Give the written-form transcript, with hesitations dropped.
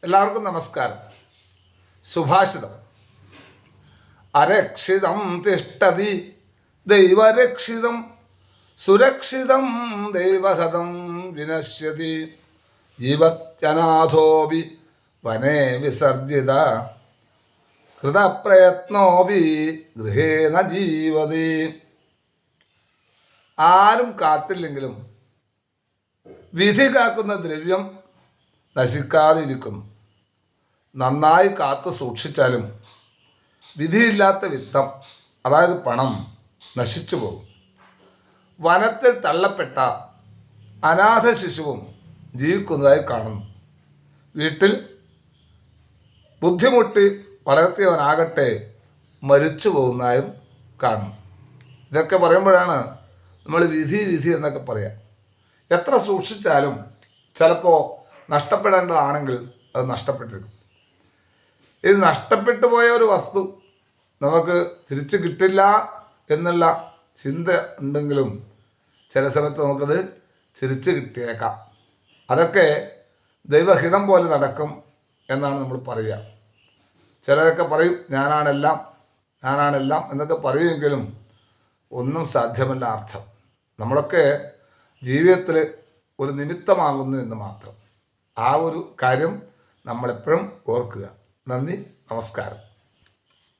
എല്ലാവർക്കും നമസ്കാരം. സുഭാഷിതം. അരക്ഷിതം തിഷ്ടതി ദൈവരക്ഷിതം, സുരക്ഷിതം ദൈവസതം വിനശ്യതി, ജീവത്യനാഥോപി വനേ വിസർജിത, കൃതപ്രയത്നോപി ഗൃഹേണ ജീവതി. ആരും കാത്തില്ലെങ്കിലും വിധി കാക്കുന്ന ദ്രവ്യം നശിക്കാതിരിക്കുന്നു. നന്നായി കാത്തു സൂക്ഷിച്ചാലും വിധിയില്ലാത്ത വിത്തം, അതായത് പണം, നശിച്ചു പോകും. വനത്തിൽ തള്ളപ്പെട്ട അനാഥ ശിശുവും ജീവിക്കുന്നതായി കാണുന്നു. വീട്ടിൽ ബുദ്ധിമുട്ടി വളർത്തിയവനാകട്ടെ മരിച്ചു പോകുന്നതായും കാണുന്നു. ഇതൊക്കെ പറയുമ്പോഴാണ് നമ്മൾ വിധി വിധി എന്നൊക്കെ പറയാം. എത്ര സൂക്ഷിച്ചാലും ചിലപ്പോൾ നഷ്ടപ്പെടേണ്ടതാണെങ്കിൽ അത് നഷ്ടപ്പെട്ടിരിക്കും. ഇത് നഷ്ടപ്പെട്ടു പോയ ഒരു വസ്തു നമുക്ക് തിരിച്ചു കിട്ടില്ല എന്നുള്ള ചിന്ത ഉണ്ടെങ്കിലും ചില സമയത്ത് നമുക്കത് തിരിച്ചു കിട്ടിയേക്കാം. അതൊക്കെ ദൈവഹിതം പോലെ നടക്കും എന്നാണ് നമ്മൾ പറയുക. ചിലരൊക്കെ പറയും ഞാനാണെല്ലാം എന്നൊക്കെ പറയുമെങ്കിലും ഒന്നും സാധ്യമല്ല അർത്ഥം. നമ്മളൊക്കെ ജീവിതത്തിൽ ഒരു നിമിത്തമാകുന്നു എന്ന് മാത്രം. ആ ഒരു കാര്യം നമ്മളെപ്പോഴും ഓർക്കുക. നന്ദി, നമസ്കാരം.